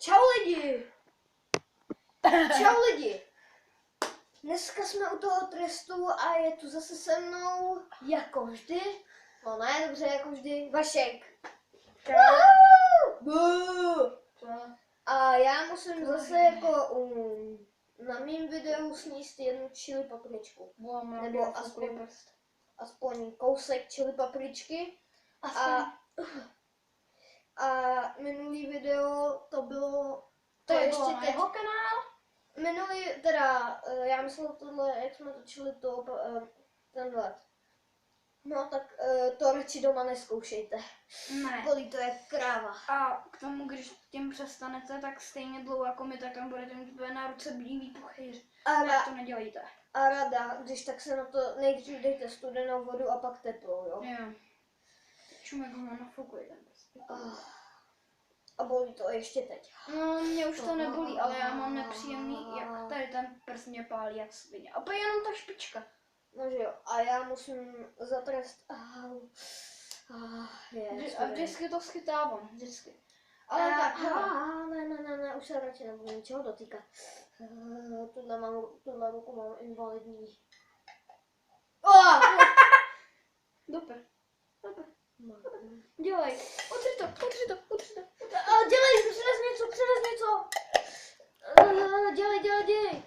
Čau lidi! Čau lidi! Dneska jsme u toho trestu a je tu zase se mnou, jako vždy, no ne, dobře, jako vždy, Vašek. A já musím zase jako na mým videu sníst jednu chili papričku. Nebo aspoň kousek chili papričky. A minulý video to bylo... To je ještě na jeho kanál? Minulý, teda, já myslel tohle, jak jsme točili to, tenhle. No tak to radši doma neskoušejte. Ne. Bolí to jak kráva. A k tomu, když tím přestanete, tak stejně dlouho jako my, tak tam budete mít na ruce bílý puchyř. Tak to nedělejte. A rada, když tak se na to nejdřív dejte studenou vodu a pak teplou, jo? Jo. Čumek ho nafukuje ten prostě. A bolí to ještě teď. No, mě už to nebolí, ale já mám nepříjemný, jak tady ten prst mě pálí jak svině. A pak jenom ta špička. No že jo, a já musím za trest... A vždycky to schytávám, vždycky. Ale tak, ne, už se radši nebudu ničeho dotýkat. Tuhle ruku mám invalidní. Doper. Dělej, utři to. Dělej, přines něco. Dělej.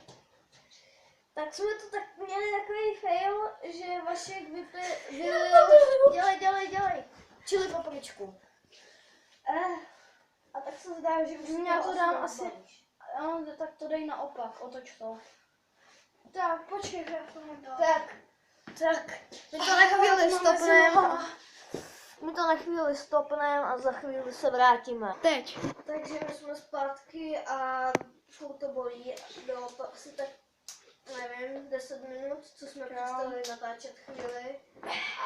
Tak jsme to tak měli takový fail, že Vašek vylil... Dělej. Chili papričku. A tak se zdá, že už já to dám asi... No, tak to dej naopak, otoč to. Tak, počkej, já to nedám. Tak, my to na chvíli stopneme a za chvíli se vrátíme. Teď. Takže my jsme zpátky a furt to bolí. Bylo to asi tak, nevím, 10 minut, co jsme přestali natáčet chvíli.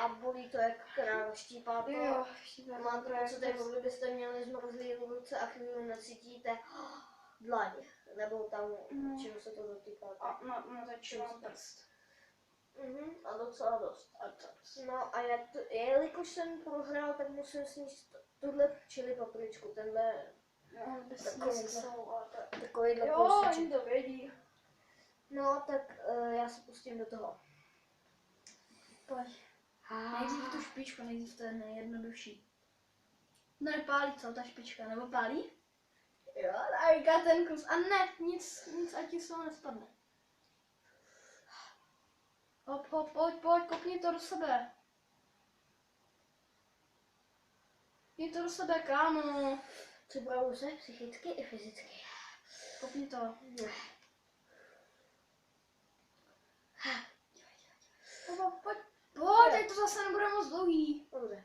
A bolí to jak kráva, štípá to. Jo, Mám to pocit, jako kdybyste měli zmrzlý ruce a chvíli necítíte dlaň. Nebo tam, čím se to dotýká. A na začínám prst. A docela dost. No a jelikož jsem prohrál, tak musím sníst tuhle chili papričku, tenhle takovýhle kousíček. Jo, to vědí. No tak já se pustím do toho. Pojď. Nejdřív tu špičku, nejdřív to je nejjednodušší. No nepálí co, ta špička, nebo pálí? Jo, a ten kus. A ne, nic, ať ti z toho nespadne. Hop, pojď, kopni to do sebe. Kopni to do sebe, kámo. Připravuju se psychicky i fyzicky. Kopni to. Pojď, teď to zase nebude moc dlouhý. Dobře.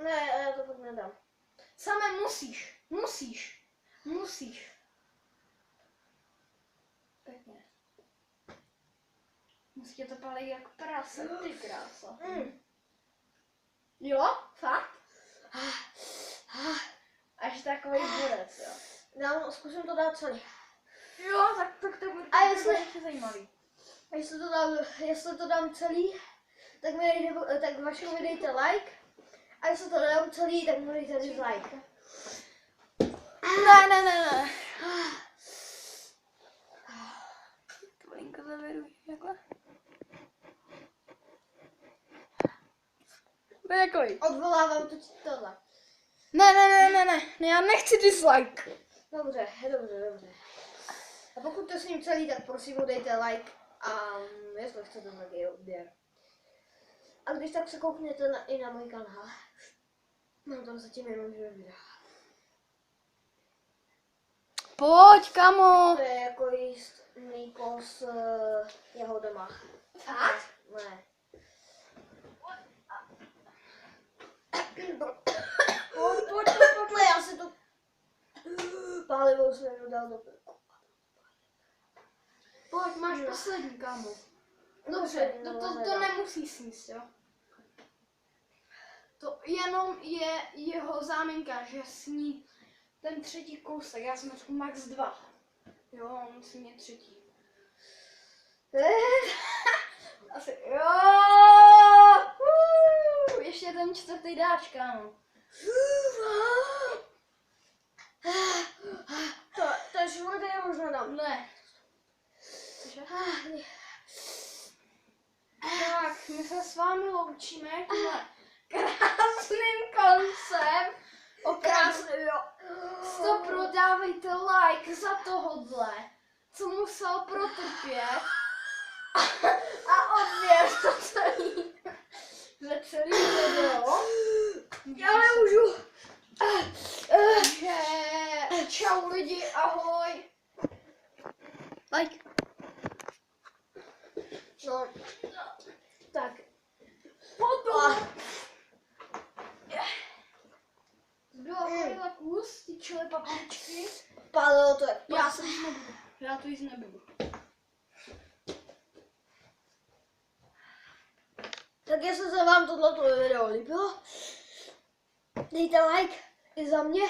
Ne, já to fakt nedám. Samé musíš. Pěkně. Musíte to pálit jak prase, ty krása. Jo? Fakt? Až takový budec, jo. No, zkusím to dát celý. Jo, tak to bude zajímavý. A jestli to dám celý, tak Vašku mi dejte like. A jestli to dám celý, tak mi dejte dislike. Ne. To malinko zavedu, takhle. Takový. Odvolávám tohle. Ne, já nechci dislike. Dobře. A pokud to s ním celý, tak prosím dejte like a jestli chcete nějaký odběr. A když tak se koukněte i na můj kanál. Mám tam zatím jenom 2 videa. Pojď, kamo. To je jako jíst mlíko s jahodama. Fakt? Ne. Pojď, já si to... Pálivou jsem jenom dal do pilku. Pojď, máš poslední, kámo. Dobře, to nemusí sníst, jo. To jenom je jeho záminka, že sní ten třetí kousek, já jsem řekl max 2. Jo, on musí mít třetí. Asi, jo. Ještě ten čtvrtý dáč, kámo. program. Ne. Cože? Tak, my se s vámi loučíme tímhle krásným koncem. Krásný, jo. To prodávejte like za tohodle, co musel protrpět. A odběr to celý. Za celý video. Já nemůžu. Takže čau lidi, ahoj. Like. No. Tak. Potom. Zbylo chvíle kus, ty čili papričky. Padlo to jak Já to jíst nebudu. Já to jíst nebudu. Tak jestli se vám tohleto video líbilo, dejte like i za mě.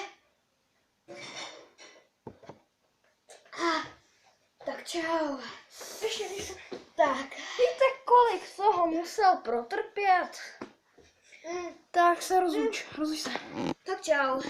Tak čau. Ještě. Tak. Víte, kolik toho musel protrpět? Tak se rozluč se. Tak čau.